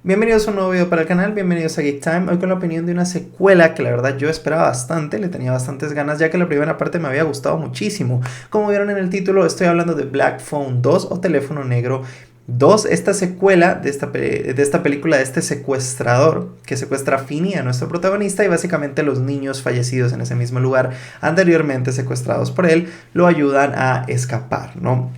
Bienvenidos a un nuevo video para el canal, bienvenidos a Geek Time. Hoy con la opinión de una secuela que la verdad yo esperaba bastante, le tenía bastantes ganas ya que la primera parte me había gustado muchísimo. Como vieron en el título, estoy hablando de Black Phone 2 o Teléfono Negro 2, esta secuela de esta película de este secuestrador que secuestra a Finney, a nuestro protagonista, y básicamente los niños fallecidos en ese mismo lugar anteriormente secuestrados por él lo ayudan a escapar, ¿no?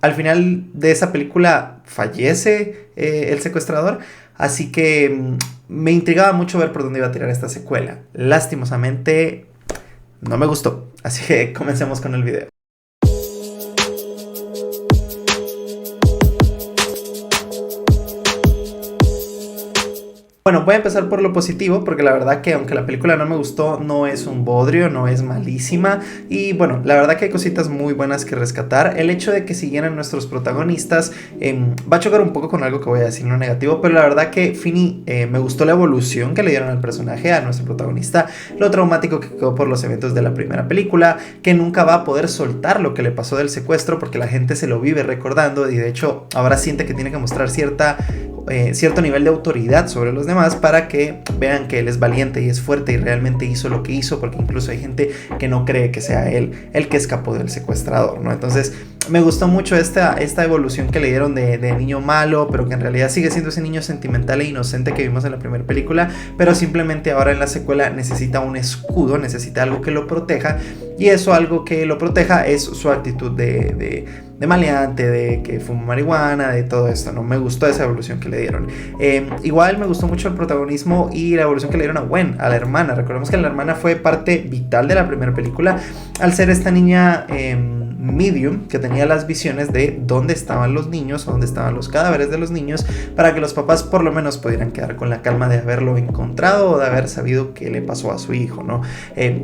Al final de esa película fallece el secuestrador, así que me intrigaba mucho ver por dónde iba a tirar esta secuela. Lastimosamente no me gustó, así que comencemos con el video. Bueno, voy a empezar por lo positivo, porque la verdad que aunque la película no me gustó, no es un bodrio, no es malísima. Y bueno, la verdad que hay cositas muy buenas que rescatar. El hecho de que siguieran nuestros protagonistas va a chocar un poco con algo que voy a decir no negativo, pero la verdad que Finney me gustó la evolución que le dieron al personaje, a nuestro protagonista, lo traumático que quedó por los eventos de la primera película, que nunca va a poder soltar lo que le pasó del secuestro, porque la gente se lo vive recordando y de hecho ahora siente que tiene que mostrar cierto nivel de autoridad sobre los demás para que vean que él es valiente y es fuerte y realmente hizo lo que hizo, porque incluso hay gente que no cree que sea él el que escapó del secuestrador, ¿no? Entonces me gustó mucho esta evolución que le dieron de niño malo, pero que en realidad sigue siendo ese niño sentimental e inocente que vimos en la primera película, pero simplemente ahora en la secuela necesita un escudo, necesita algo que lo proteja, y eso algo que lo proteja es su actitud de maleante, de que fuma marihuana, de todo esto, ¿no? Me gustó esa evolución que le dieron. Igual me gustó mucho el protagonismo y la evolución que le dieron a Gwen, a la hermana. Recordemos que la hermana fue parte vital de la primera película, al ser esta niña medium que tenía las visiones de dónde estaban los niños o dónde estaban los cadáveres de los niños, para que los papás por lo menos pudieran quedar con la calma de haberlo encontrado o de haber sabido qué le pasó a su hijo, ¿no?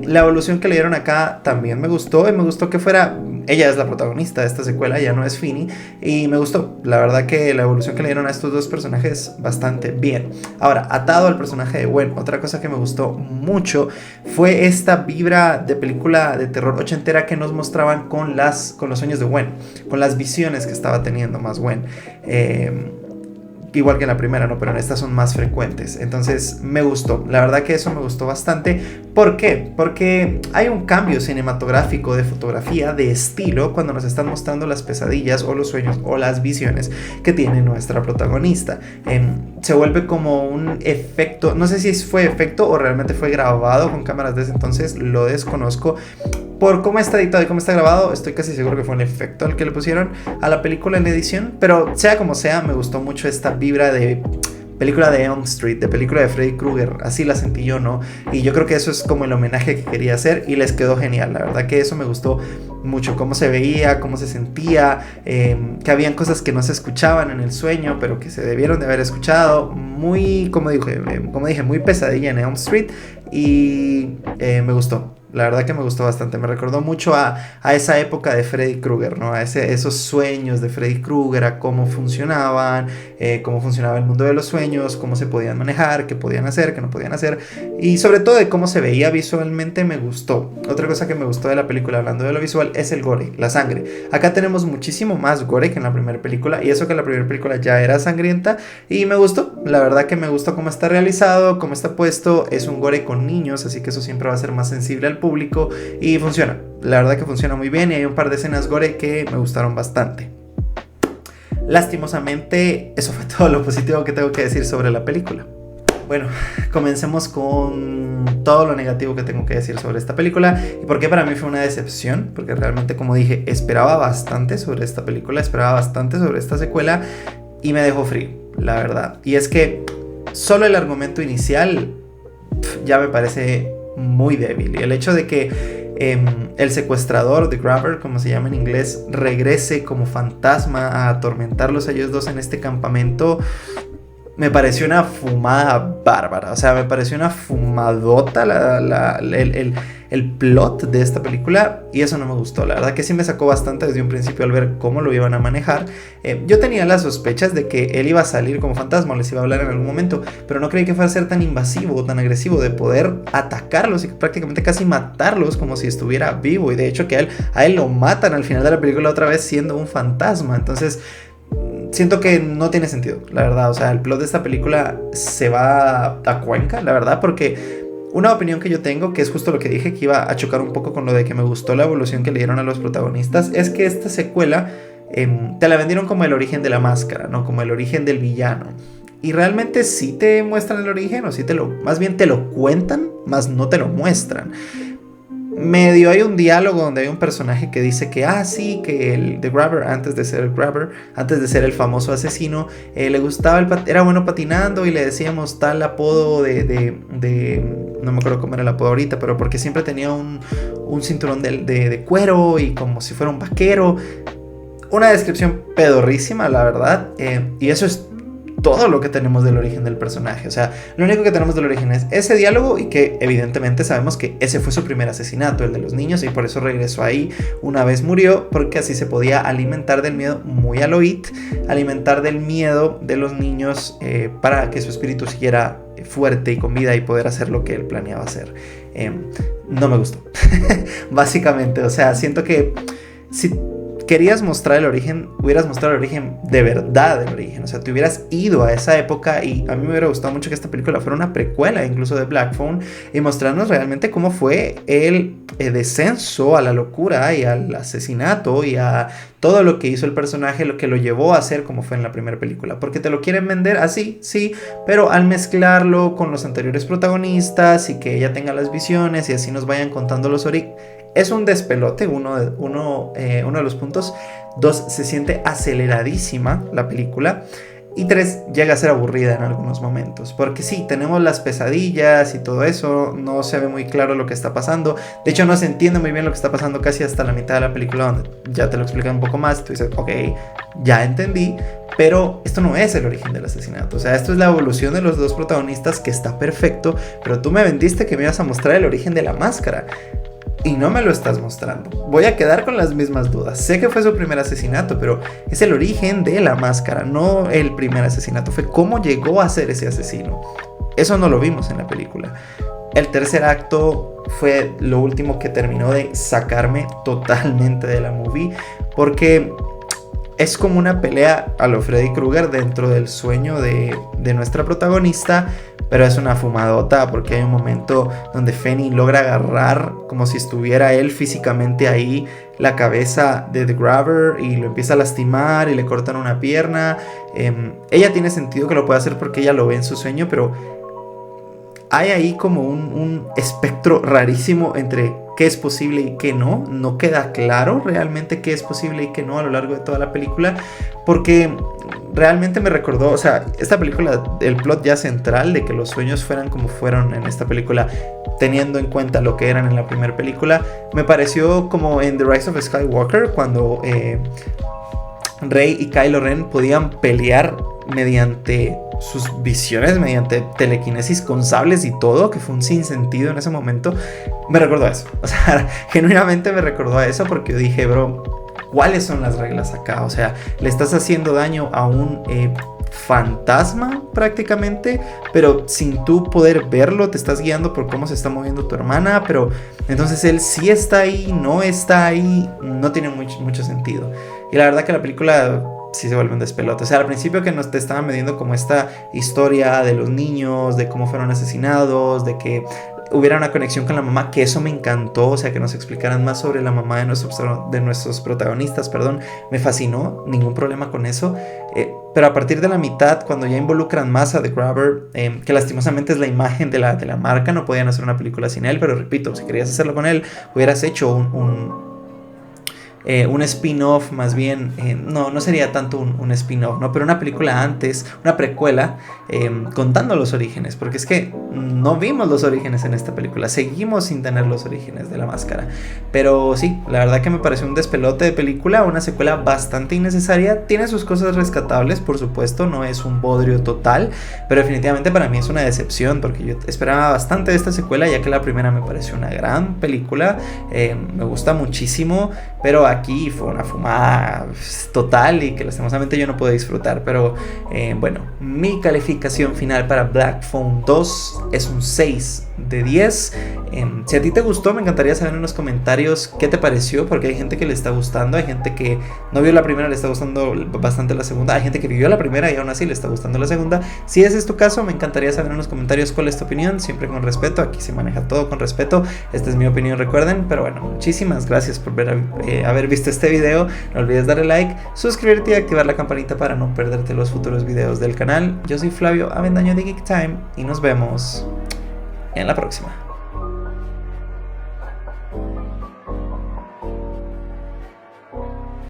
La evolución que le dieron acá también me gustó, y me gustó que fuera, ella es la protagonista de esta secuela, ya no es Finney, y me gustó, la verdad que la evolución que le dieron a estos dos personajes bastante bien. Ahora, atado al personaje de Gwen, otra cosa que me gustó mucho fue esta vibra de película de terror ochentera que nos mostraban con los sueños de Gwen, con las visiones que estaba teniendo más Gwen. Igual que en la primera, ¿no? Pero en estas son más frecuentes. Entonces me gustó. La verdad que eso me gustó bastante. ¿Por qué? Porque hay un cambio cinematográfico de fotografía, de estilo, cuando nos están mostrando las pesadillas o los sueños o las visiones que tiene nuestra protagonista. Se vuelve como un efecto, no sé si fue efecto o realmente fue grabado con cámaras de ese entonces, lo desconozco. Por cómo está editado y cómo está grabado, estoy casi seguro que fue un efecto el que le pusieron a la película en edición. Pero sea como sea, me gustó mucho esta vibra de película de Elm Street, de película de Freddy Krueger. Así la sentí yo, ¿no? Y yo creo que eso es como el homenaje que quería hacer y les quedó genial. La verdad que eso me gustó mucho, cómo se veía, cómo se sentía, que habían cosas que no se escuchaban en el sueño, pero que se debieron de haber escuchado. Muy, como dije, muy pesadilla en Elm Street, y me gustó. La verdad que me gustó bastante, me recordó mucho a esa época de Freddy Krueger, ¿no? A esos sueños de Freddy Krueger, a cómo funcionaban, cómo funcionaba el mundo de los sueños, cómo se podían manejar, qué podían hacer, qué no podían hacer, y sobre todo de cómo se veía visualmente me gustó. Otra cosa que me gustó de la película, hablando de lo visual, es el gore, la sangre. Acá tenemos muchísimo más gore que en la primera película, y eso que la primera película ya era sangrienta, y me gustó. La verdad que me gustó cómo está realizado, cómo está puesto. Es un gore con niños, así que eso siempre va a ser más sensible al público, y funciona, la verdad que funciona muy bien, y hay un par de escenas gore que me gustaron bastante. Lastimosamente, eso fue todo lo positivo que tengo que decir sobre la película. Bueno, comencemos con todo lo negativo que tengo que decir sobre esta película y por qué para mí fue una decepción, porque realmente, como dije, esperaba bastante sobre esta película, esperaba bastante sobre esta secuela, y me dejó frío, la verdad. Y es que solo el argumento inicial ya me parece muy débil, y el hecho de que el secuestrador, The Grabber, como se llama en inglés, regrese como fantasma a atormentarlos a ellos dos en este campamento, me pareció una fumada bárbara. O sea, me pareció una fumadota el plot de esta película, y eso no me gustó. La verdad que sí me sacó bastante desde un principio al ver cómo lo iban a manejar. Yo tenía las sospechas de que él iba a salir como fantasma o les iba a hablar en algún momento, pero no creí que fuera a ser tan invasivo o tan agresivo, de poder atacarlos y prácticamente casi matarlos como si estuviera vivo. Y de hecho que a él lo matan al final de la película otra vez siendo un fantasma. Entonces siento que no tiene sentido, la verdad. O sea, el plot de esta película se va a Cuenca, la verdad, porque una opinión que yo tengo, que es justo lo que dije, que iba a chocar un poco con lo de que me gustó la evolución que le dieron a los protagonistas, es que esta secuela te la vendieron como el origen de la máscara, ¿no? Como el origen del villano. Y realmente sí te muestran el origen, o sí más bien te lo cuentan, más no te lo muestran. Medio hay un diálogo donde hay un personaje que dice que sí, que el The Grabber, antes de ser el famoso asesino, le gustaba era bueno patinando y le decíamos tal apodo no me acuerdo cómo era el apodo ahorita, pero porque siempre tenía un cinturón de cuero y como si fuera un vaquero. Una descripción pedorrísima, la verdad, y eso es todo lo que tenemos del origen del personaje. O sea, lo único que tenemos del origen es ese diálogo y que evidentemente sabemos que ese fue su primer asesinato, el de los niños, y por eso regresó ahí una vez murió, porque así se podía alimentar del miedo, muy a lo It, alimentar del miedo de los niños para que su espíritu siguiera fuerte y con vida y poder hacer lo que él planeaba hacer. No me gustó. Básicamente, o sea, siento que si querías mostrar el origen, hubieras mostrado el origen de verdad del origen, o sea, te hubieras ido a esa época. Y a mí me hubiera gustado mucho que esta película fuera una precuela incluso de Black Phone y mostrarnos realmente cómo fue el descenso a la locura y al asesinato y a todo lo que hizo el personaje, lo que lo llevó a ser como fue en la primera película, porque te lo quieren vender así, sí, pero al mezclarlo con los anteriores protagonistas y que ella tenga las visiones y así nos vayan contando los orígenes. Es un despelote, uno de los puntos. 2, se siente aceleradísima la película. Y 3, llega a ser aburrida en algunos momentos. Porque sí, tenemos las pesadillas y todo eso. No se ve muy claro lo que está pasando. De hecho, no se entiende muy bien lo que está pasando casi hasta la mitad de la película, donde ya te lo explican un poco más. Tú dices, ok, ya entendí. Pero esto no es el origen del asesinato. O sea, esto es la evolución de los dos protagonistas, que está perfecto. Pero tú me vendiste que me ibas a mostrar el origen de la máscara. Y no me lo estás mostrando. Voy a quedar con las mismas dudas. Sé que fue su primer asesinato, pero es el origen de la máscara, no el primer asesinato. Fue cómo llegó a ser ese asesino. Eso no lo vimos en la película. El tercer acto fue lo último que terminó de sacarme totalmente de la movie, porque es como una pelea a lo Freddy Krueger dentro del sueño de nuestra protagonista. Pero es una fumadota, porque hay un momento donde Fanny logra agarrar, como si estuviera él físicamente ahí, la cabeza de The Grabber y lo empieza a lastimar y le cortan una pierna. Ella tiene sentido que lo pueda hacer porque ella lo ve en su sueño, pero hay ahí como un espectro rarísimo entre qué es posible y qué no. No queda claro realmente qué es posible y qué no a lo largo de toda la película, porque realmente me recordó, o sea, esta película, el plot ya central de que los sueños fueran como fueron en esta película, teniendo en cuenta lo que eran en la primera película, me pareció como en The Rise of Skywalker, cuando Rey y Kylo Ren podían pelear mediante sus visiones, mediante telequinesis con sables y todo, que fue un sinsentido en ese momento. Me recordó a eso, o sea, genuinamente me recordó a eso, porque yo dije, bro, ¿cuáles son las reglas acá? O sea, le estás haciendo daño a un fantasma prácticamente, pero sin tú poder verlo, te estás guiando por cómo se está moviendo tu hermana, pero entonces él sí está ahí, no está ahí, no tiene mucho sentido. Y la verdad que la película sí se vuelve un despelote. O sea, al principio que nos te estaban vendiendo como esta historia de los niños, de cómo fueron asesinados, de que hubiera una conexión con la mamá, que eso me encantó, o sea, que nos explicaran más sobre la mamá de nuestros protagonistas, perdón, me fascinó, ningún problema con eso, pero a partir de la mitad, cuando ya involucran más a The Grabber, que lastimosamente es la imagen de la marca, no podían hacer una película sin él, pero repito, si querías hacerlo con él, hubieras hecho un spin-off, más bien, no sería tanto un spin-off, ¿no? Pero una película antes, una precuela, contando los orígenes, porque es que no vimos los orígenes en esta película, seguimos sin tener los orígenes de la máscara. Pero sí, la verdad que me pareció un despelote de película, una secuela bastante innecesaria, tiene sus cosas rescatables, por supuesto, no es un bodrio total, pero definitivamente para mí es una decepción, porque yo esperaba bastante de esta secuela, ya que la primera me pareció una gran película, me gusta muchísimo, pero aquí fue una fumada total y que lastimosamente yo no pude disfrutar. Pero bueno, mi calificación final para Black Phone 2 es un 6 de 10. Si a ti te gustó, me encantaría saber en los comentarios qué te pareció, porque hay gente que le está gustando, hay gente que no vio la primera, le está gustando bastante la segunda, hay gente que vio la primera y aún así le está gustando la segunda. Si ese es tu caso, me encantaría saber en los comentarios cuál es tu opinión, siempre con respeto, aquí se maneja todo con respeto, esta es mi opinión, recuerden, pero bueno, muchísimas gracias por haber visto este video, no olvides darle like, suscribirte y activar la campanita para no perderte los futuros videos del canal. Yo soy Flavio Avendaño de Geek Time y nos vemos en la próxima.